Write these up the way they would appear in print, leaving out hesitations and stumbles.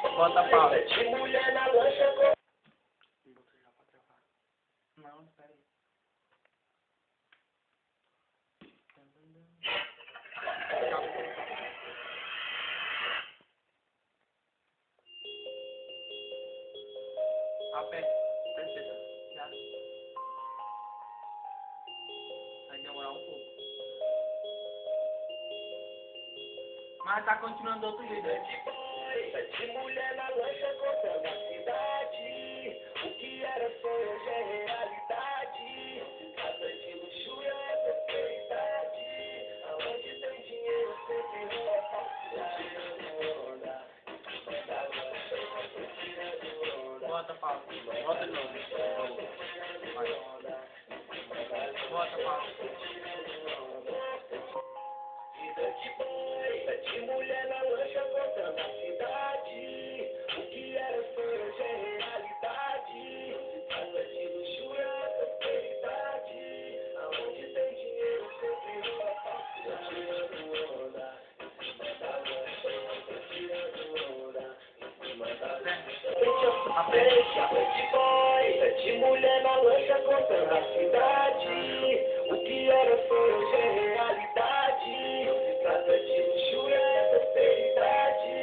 Bota a pausa. De mulher na lancha com... Não, espera aí. Aperta. Já. Vai demorar um pouco. Mas tá continuando do outro jeito. De mulher na lancha contando a cidade. O que era sonho hoje é realidade. Casa de luxúria é prosperidade. Aonde tem dinheiro sempre rola falsidade. Bota a pausa. Bota de novo. Vai. Bota a pausa. De mulher na lancha contando a cidade. O que era sonho hoje é realidade. Casa de luxúria é prosperidade. Aonde tem dinheiro sempre rola falsidade. Tirando onda, em cima da lancha. Tô tirando onda, em cima da lancha. De mulher na lancha contando a cidade. O que era sonho hoje é realidade. Casa de luxúria é prosperidade.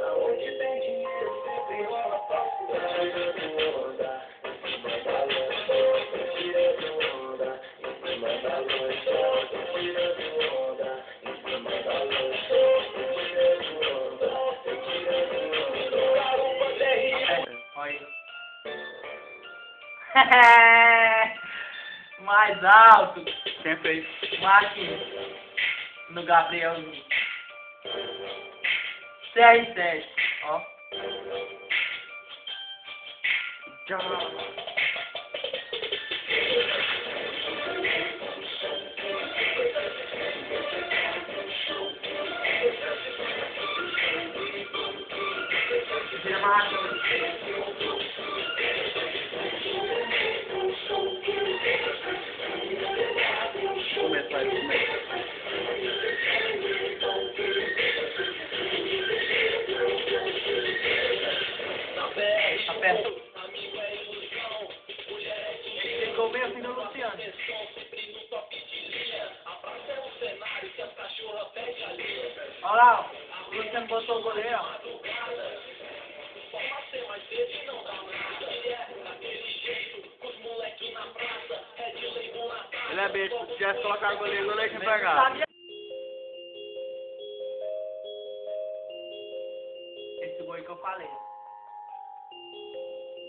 Aonde tem dinheiro sempre rola falsidade. Tirando onda, em cima da lancha. Tô tirando onda, em cima da lancha. Tô tirando onda, em cima da lancha. Tô tirando onda, tô tirando onda. Arruma DRI. Olha. Mais alto. Quem fez? Aqui. No Gabriel. CR7. Ó. Já. Vira mais rápido. Começar isso mesmo. Aperta. Ficou bem assim no Luciano. Olha lá, o Luciano botou o goleiro, ó. Ele é besta. Se tivesse colocado o goleiro, eu tinha pegado. Esse gol aí que eu falei.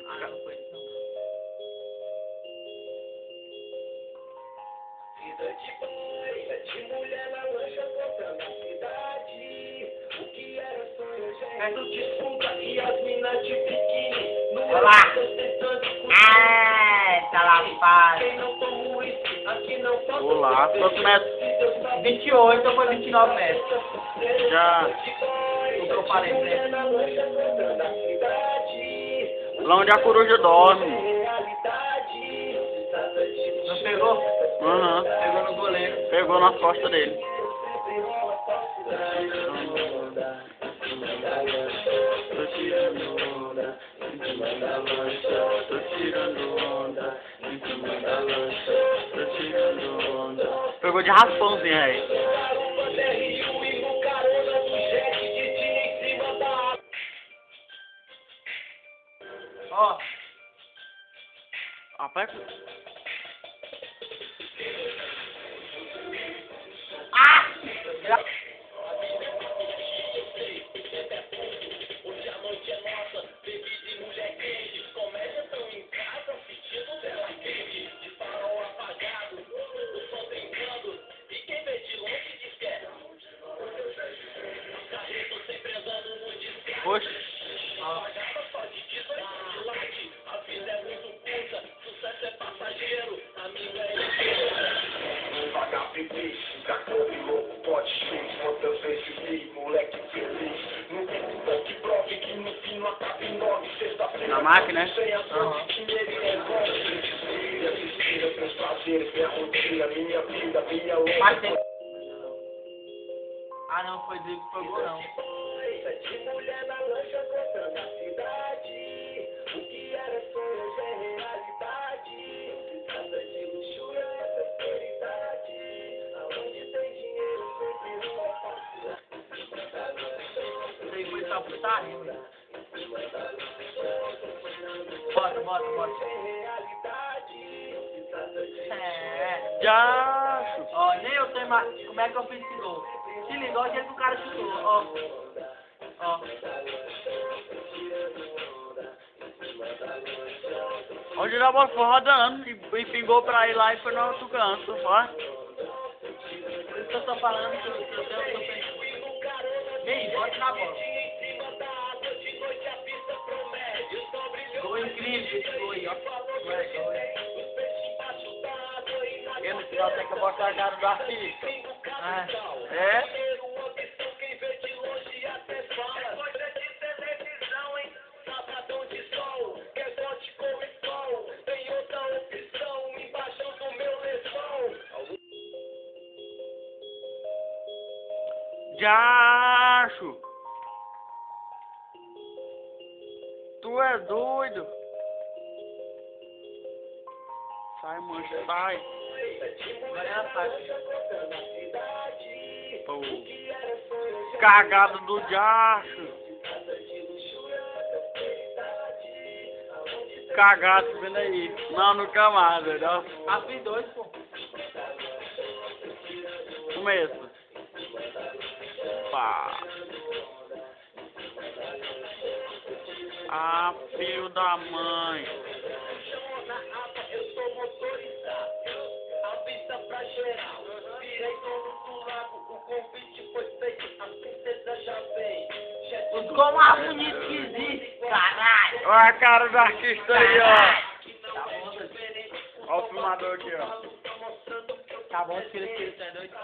Ah, não foi isso não. De mulher na lancha contando a cidade. O que era sonho hoje é disputa. E as minas de biquíni. No Olha lá. tentando Tá lá, pai. quem não toma uísque, aqui não pode. Olá, quantos metros? 28 ou foi 29 metros? Já. O que eu falei pra ele. Lá onde a coruja dorme. Não pegou? Aham. Pegou no goleiro. Pegou nas costas dele. Tô tirando onda, em cima da lancha. Tô tirando onda, em cima da lancha. Tô tirando onda. Pegou de raspãozinho aí. Ó. Aperta. Ah! Oxe. Na máquina, né? Aham. Mas tem... Ah não, foi Drigo que foi gol não. De mulher na lancha contando bota. É. Já. Ó, nem eu sei mais como é que eu fiz esse gol. Se liga, olha o jeito que o cara chutou, ó. Ó. Onde a bola foi rodando e pingou pra ir lá e foi no outro canto, ó. Por isso que eu tô falando que eu pensando. Ei, bota na bola. Gol incrível esse gol aí, ó. E no final tem que botar a cara do artista. Ah, É? Jacho! Tu é doido? Sai, mancha, sai. agora é ataque. Pô. Cagado do Jacho. Cagado, vendo aí. Não, nunca mais, não. Ah, fiz 2, pô. Começa. Pá. Ah, filho da mãe. Os gols mais bonitos que existe, caralho. Olha a cara do artista aí, ó. Tá bom, Olha o filmador aqui, ó. tá bom, tira, é doido.